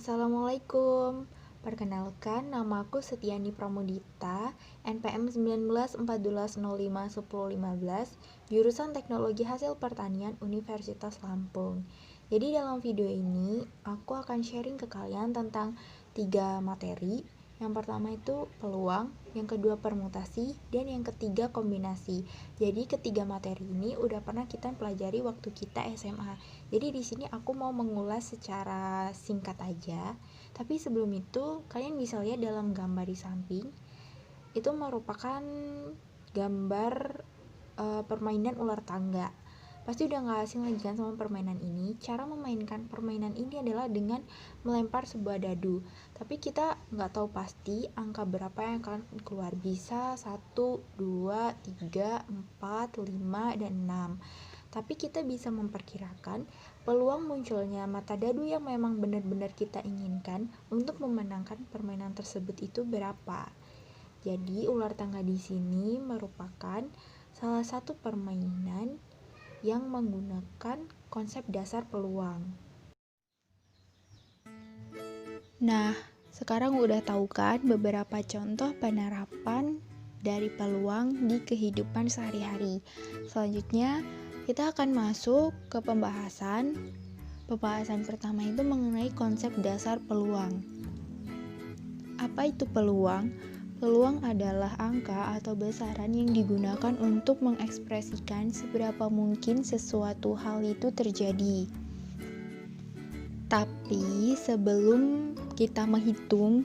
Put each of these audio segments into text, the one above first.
Assalamualaikum. Perkenalkan, nama aku Setiani Pramudita, NPM 1914051015, jurusan Teknologi Hasil Pertanian Universitas Lampung. Jadi dalam video ini, aku akan sharing ke kalian tentang 3 materi. Yang pertama itu peluang, yang kedua permutasi, dan yang ketiga kombinasi. Jadi ketiga materi ini udah pernah kita pelajari waktu kita SMA. Jadi di sini aku mau mengulas secara singkat aja. Tapi sebelum itu, kalian bisa lihat dalam gambar di samping. Itu merupakan gambar permainan ular tangga. Pasti udah gak asing lagi kan sama permainan ini. Cara memainkan permainan ini adalah dengan melempar sebuah dadu. Tapi kita gak tahu pasti angka berapa yang akan keluar. Bisa 1, 2, 3, 4, 5, dan 6. Tapi kita bisa memperkirakan peluang munculnya mata dadu yang memang benar-benar kita inginkan untuk memenangkan permainan tersebut itu berapa. Jadi ular tangga di sini merupakan salah satu permainan yang menggunakan konsep dasar peluang. Nah, sekarang udah tahu kan beberapa contoh penerapan dari peluang di kehidupan sehari-hari. Selanjutnya, kita akan masuk ke pembahasan. Pembahasan pertama itu mengenai konsep dasar peluang. Apa itu peluang? Peluang adalah angka atau besaran yang digunakan untuk mengekspresikan seberapa mungkin sesuatu hal itu terjadi. Tapi sebelum kita menghitung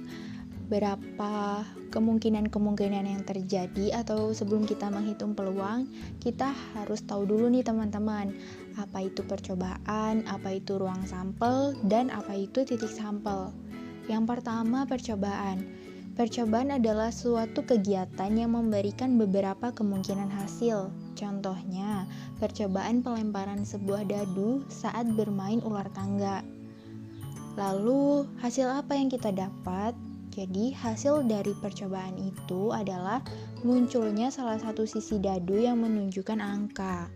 berapa kemungkinan yang terjadi atau sebelum kita menghitung peluang, kita harus tahu dulu nih teman-teman, apa itu percobaan, apa itu ruang sampel, dan apa itu titik sampel. Yang pertama, percobaan. Percobaan adalah suatu kegiatan yang memberikan beberapa kemungkinan hasil. Contohnya, percobaan pelemparan sebuah dadu saat bermain ular tangga. Lalu, hasil apa yang kita dapat? Jadi, hasil dari percobaan itu adalah munculnya salah satu sisi dadu yang menunjukkan angka.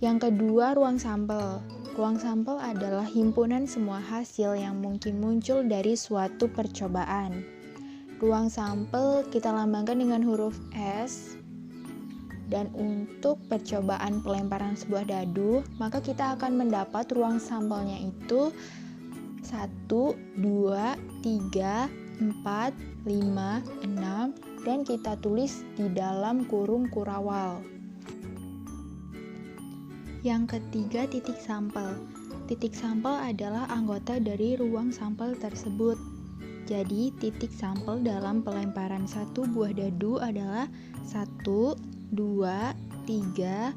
Yang kedua, ruang sampel. Ruang sampel adalah himpunan semua hasil yang mungkin muncul dari suatu percobaan. Ruang sampel kita lambangkan dengan huruf S. Dan untuk percobaan pelemparan sebuah dadu, maka kita akan mendapat ruang sampelnya itu 1, 2, 3, 4, 5, 6, dan kita tulis di dalam kurung kurawal. Yang ketiga, titik sampel. Titik sampel adalah anggota dari ruang sampel tersebut. Jadi, titik sampel dalam pelemparan satu buah dadu adalah 1, 2, 3, 4,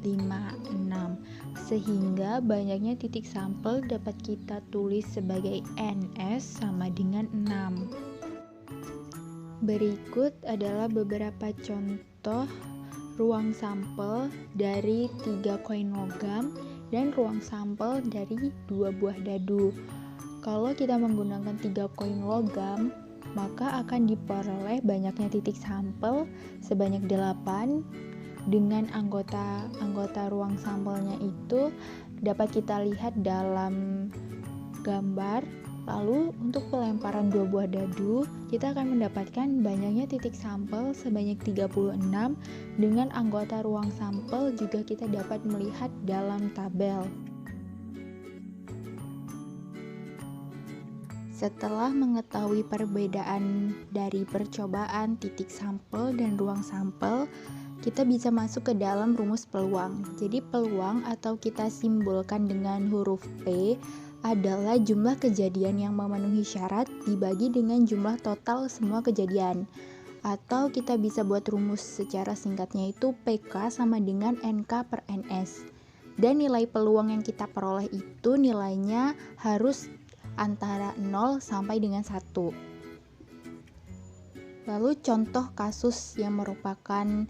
5, 6. Sehingga banyaknya titik sampel dapat kita tulis sebagai NS sama dengan 6. Berikut adalah beberapa contoh ruang sampel dari 3 koin logam dan ruang sampel dari 2 buah dadu. Kalau kita menggunakan 3 koin logam, maka akan diperoleh banyaknya titik sampel sebanyak 8 dengan anggota ruang sampelnya itu dapat kita lihat dalam gambar. Lalu untuk pelemparan 2 buah dadu, kita akan mendapatkan banyaknya titik sampel sebanyak 36 dengan anggota ruang sampel juga kita dapat melihat dalam tabel. Setelah mengetahui perbedaan dari percobaan, titik sampel, dan ruang sampel, kita bisa masuk ke dalam rumus peluang. Jadi peluang atau kita simbolkan dengan huruf P adalah jumlah kejadian yang memenuhi syarat dibagi dengan jumlah total semua kejadian. Atau kita bisa buat rumus secara singkatnya itu PK sama dengan NK per NS. Dan nilai peluang yang kita peroleh itu nilainya harus antara 0 sampai dengan 1. Lalu contoh kasus yang merupakan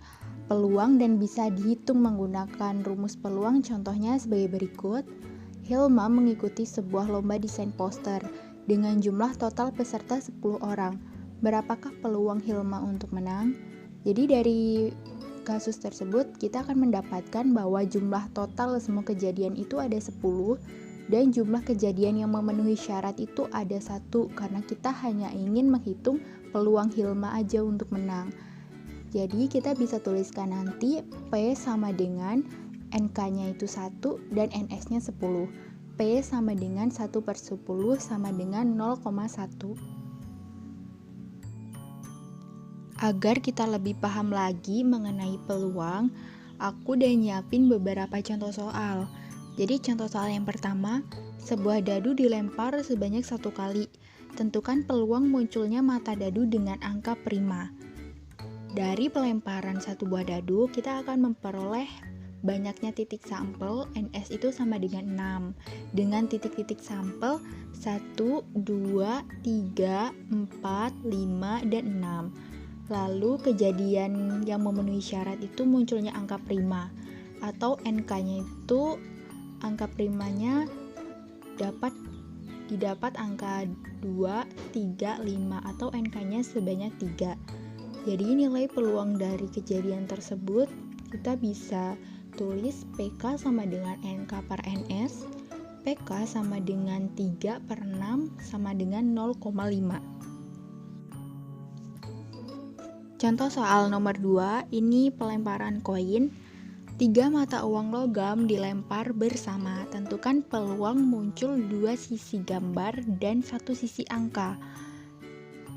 peluang dan bisa dihitung menggunakan rumus peluang contohnya sebagai berikut. Hilma mengikuti sebuah lomba desain poster dengan jumlah total peserta 10 orang. Berapakah peluang Hilma untuk menang? Jadi dari kasus tersebut kita akan mendapatkan bahwa jumlah total semua kejadian itu ada 10 Dan jumlah kejadian yang memenuhi syarat itu ada 1, karena kita hanya ingin menghitung peluang Hilma aja untuk menang. Jadi kita bisa tuliskan nanti P sama dengan NK-nya itu 1 dan NS-nya 10. P sama dengan 1/10 sama dengan 0,1. Agar kita lebih paham lagi mengenai peluang, aku udah nyiapin beberapa contoh soal. Jadi contoh soal yang pertama, sebuah dadu dilempar sebanyak 1 kali. Tentukan peluang munculnya mata dadu dengan angka prima. Dari pelemparan satu buah dadu, kita akan memperoleh banyaknya titik sampel, NS itu sama dengan 6. Dengan titik-titik sampel 1, 2, 3, 4, 5, dan 6. Lalu kejadian yang memenuhi syarat itu munculnya angka prima, atau NK-nya itu angka primanya didapat angka 2, 3, 5 atau NK-nya sebanyak 3. Jadi nilai peluang dari kejadian tersebut kita bisa tulis PK sama dengan NK per NS. PK sama dengan 3 per 6 sama dengan 0,5. Contoh soal nomor 2, ini pelemparan koin. 3 mata uang logam dilempar bersama. Tentukan peluang muncul 2 sisi gambar dan 1 sisi angka.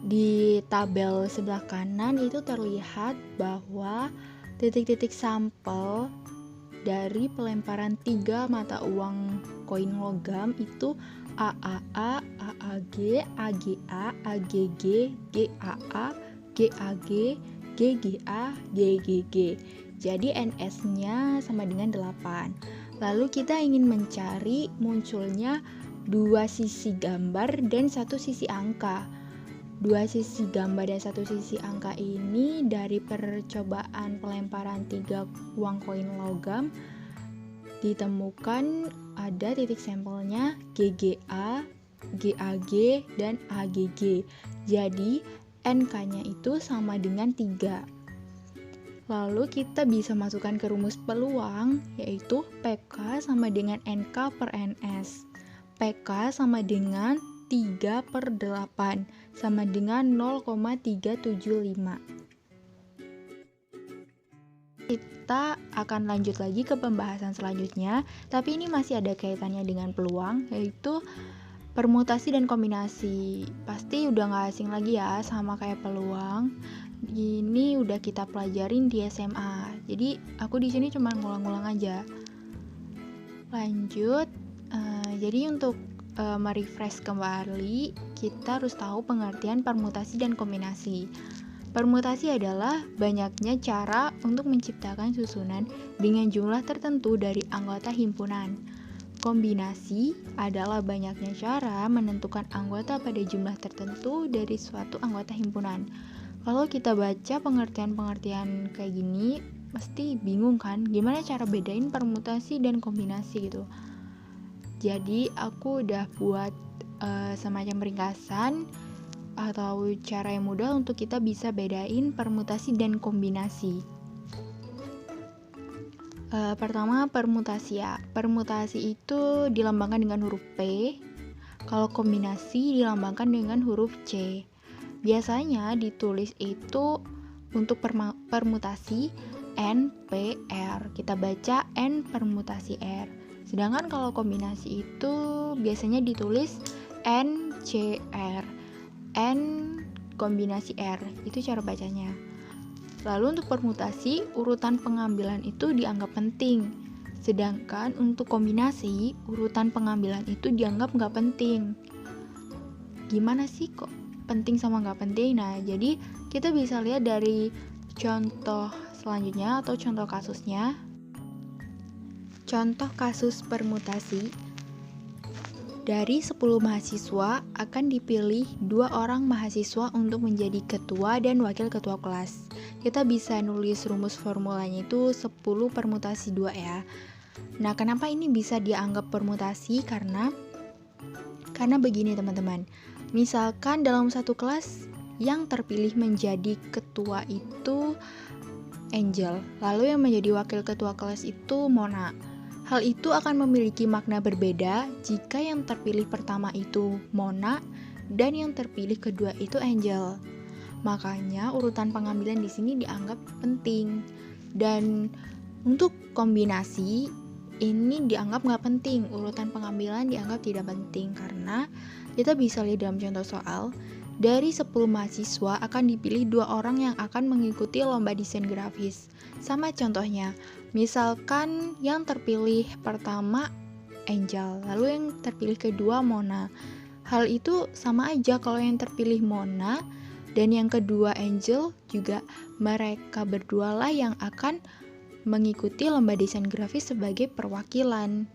Di tabel sebelah kanan itu terlihat bahwa titik-titik sampel dari pelemparan 3 mata uang koin logam itu AAA, AAG, AGA, AGG, GAA, GAG, GGA, GGG. Jadi NS-nya sama dengan 8. Lalu kita ingin mencari munculnya 2 sisi gambar dan 1 sisi angka. 2 sisi gambar dan 1 sisi angka ini dari percobaan pelemparan 3 uang koin logam ditemukan ada titik sampelnya GGA, GAG, dan AGG. Jadi NK-nya itu sama dengan 3. Lalu kita bisa masukkan ke rumus peluang, yaitu PK sama dengan NK per NS. PK sama dengan 3 per 8, sama dengan 0,375. Kita akan lanjut lagi ke pembahasan selanjutnya, tapi ini masih ada kaitannya dengan peluang, yaitu permutasi dan kombinasi. Pasti udah gak asing lagi ya sama kayak peluang. Ini udah kita pelajarin di SMA. Jadi aku di sini cuma ngulang-ngulang aja. Lanjut. Jadi untuk merefresh kembali, kita harus tahu pengertian permutasi dan kombinasi. Permutasi adalah banyaknya cara untuk menciptakan susunan dengan jumlah tertentu dari anggota himpunan. Kombinasi adalah banyaknya cara menentukan anggota pada jumlah tertentu dari suatu anggota himpunan. Kalau kita baca pengertian-pengertian kayak gini, pasti bingung kan? Gimana cara bedain permutasi dan kombinasi gitu? Jadi aku udah buat semacam ringkasan atau cara yang mudah untuk kita bisa bedain permutasi dan kombinasi. Pertama, permutasi ya. Permutasi itu dilambangkan dengan huruf P. Kalau kombinasi dilambangkan dengan huruf C. Biasanya ditulis itu untuk permutasi N, P, R. Kita baca N permutasi R. Sedangkan kalau kombinasi itu biasanya ditulis N, C, R. N kombinasi R. Itu cara bacanya. Lalu untuk permutasi, urutan pengambilan itu dianggap penting. Sedangkan untuk kombinasi, urutan pengambilan itu dianggap nggak penting. Gimana sih kok penting sama nggak penting? Nah, jadi kita bisa lihat dari contoh selanjutnya atau contoh kasusnya. Contoh kasus permutasi. Dari 10 mahasiswa akan dipilih 2 orang mahasiswa untuk menjadi ketua dan wakil ketua kelas. Kita bisa nulis rumus formulanya itu 10 permutasi 2 ya. Nah, kenapa ini bisa dianggap permutasi? Karena begini teman-teman. Misalkan dalam satu kelas yang terpilih menjadi ketua itu Angel, lalu yang menjadi wakil ketua kelas itu Mona. Hal itu akan memiliki makna berbeda jika yang terpilih pertama itu Mona dan yang terpilih kedua itu Angel. Makanya urutan pengambilan di sini dianggap penting. Dan untuk kombinasi ini dianggap nggak penting, urutan pengambilan dianggap tidak penting karena kita bisa lihat dalam contoh soal, dari 10 mahasiswa akan dipilih 2 orang yang akan mengikuti lomba desain grafis. Sama contohnya, misalkan yang terpilih pertama Angel, lalu yang terpilih kedua Mona. Hal itu sama aja kalau yang terpilih Mona dan yang kedua Angel juga mereka berdua lah yang akan mengikuti lomba desain grafis sebagai perwakilan.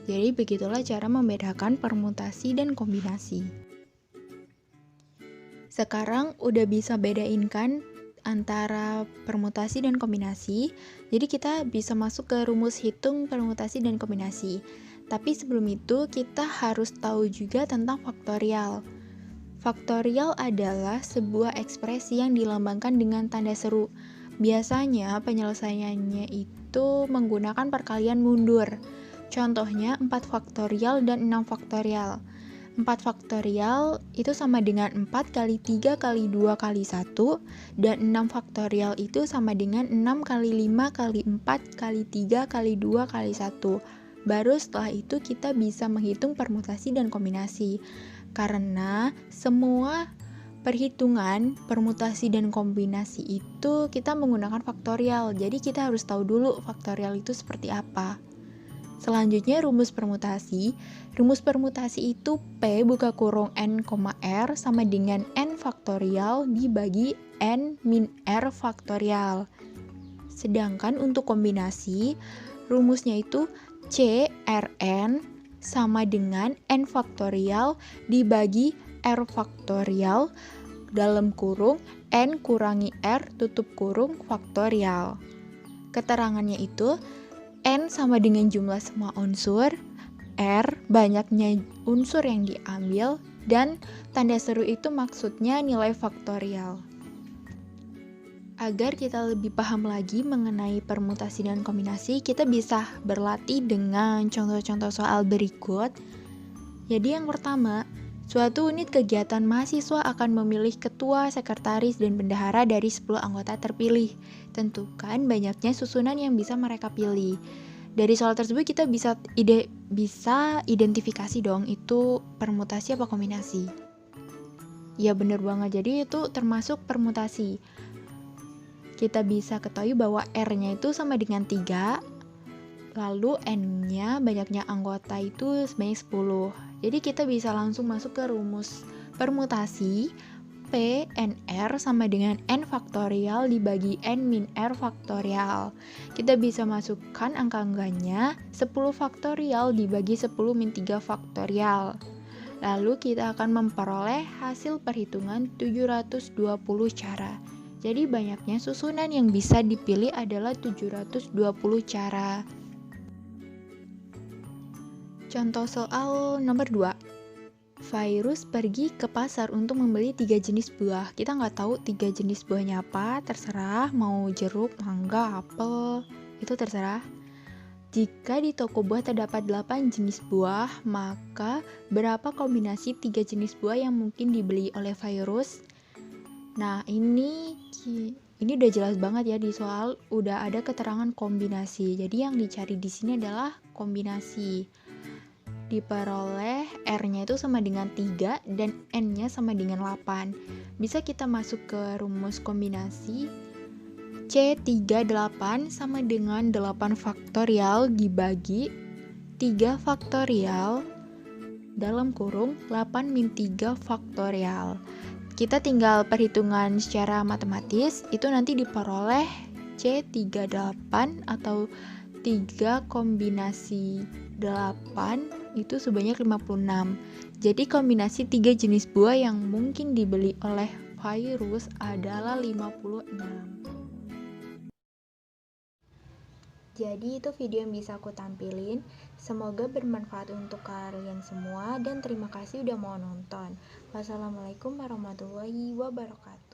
Jadi begitulah cara membedakan permutasi dan kombinasi. Sekarang udah bisa bedain kan antara permutasi dan kombinasi. Jadi kita bisa masuk ke rumus hitung permutasi dan kombinasi. Tapi sebelum itu kita harus tahu juga tentang faktorial. Faktorial adalah sebuah ekspresi yang dilambangkan dengan tanda seru. Biasanya penyelesaiannya itu menggunakan perkalian mundur. Contohnya 4 faktorial dan 6 faktorial. 4 faktorial itu sama dengan 4 kali 3 kali 2 kali 1, dan 6 faktorial itu sama dengan 6 kali 5 kali 4 kali 3 kali 2 kali 1. Baru setelah itu kita bisa menghitung permutasi dan kombinasi. Karena semua perhitungan permutasi dan kombinasi itu kita menggunakan faktorial. Jadi kita harus tahu dulu faktorial itu seperti apa. Selanjutnya rumus permutasi. Rumus permutasi itu P buka kurung N, R sama dengan N faktorial dibagi N min R faktorial. Sedangkan untuk kombinasi, rumusnya itu C Rn sama dengan N faktorial dibagi R faktorial dalam kurung N kurangi R tutup kurung faktorial. Keterangannya itu N sama dengan jumlah semua unsur, R banyaknya unsur yang diambil, dan tanda seru itu maksudnya nilai faktorial. Agar kita lebih paham lagi mengenai permutasi dan kombinasi, kita bisa berlatih dengan contoh-contoh soal berikut. Jadi yang pertama, suatu unit kegiatan mahasiswa akan memilih ketua, sekretaris, dan bendahara dari 10 anggota terpilih. Tentukan banyaknya susunan yang bisa mereka pilih. Dari soal tersebut kita bisa identifikasi dong itu permutasi apa kombinasi. Ya bener banget, jadi itu termasuk permutasi. Kita bisa ketahui bahwa R-nya itu sama dengan 3, lalu N-nya banyaknya anggota itu sebanyak 10. Jadi kita bisa langsung masuk ke rumus permutasi. P NR sama dengan N faktorial dibagi N min R faktorial. Kita bisa masukkan angka-angkanya 10 faktorial dibagi 10 min 3 faktorial. Lalu kita akan memperoleh hasil perhitungan 720 cara. Jadi banyaknya susunan yang bisa dipilih adalah 720 cara. Contoh soal nomor 2. Virus pergi ke pasar untuk membeli 3 jenis buah. Kita nggak tahu 3 jenis buahnya apa, terserah mau jeruk, mangga, apel, itu terserah. Jika di toko buah terdapat 8 jenis buah, maka berapa kombinasi 3 jenis buah yang mungkin dibeli oleh virus? Nah, ini udah jelas banget ya di soal udah ada keterangan kombinasi. Jadi yang dicari di sini adalah kombinasi. Diperoleh R-nya itu sama dengan 3 dan N-nya sama dengan 8. Bisa kita masuk ke rumus kombinasi. C38 sama dengan 8 faktorial dibagi 3 faktorial dalam kurung 8 min 3 faktorial. Kita tinggal perhitungan secara matematis, itu nanti diperoleh C38 atau 3 kombinasi 8 itu sebanyak 56. Jadi kombinasi 3 jenis buah yang mungkin dibeli oleh virus adalah 56. Jadi itu video yang bisa aku tampilin. Semoga bermanfaat untuk kalian semua dan terima kasih udah mau nonton. Wassalamualaikum warahmatullahi wabarakatuh.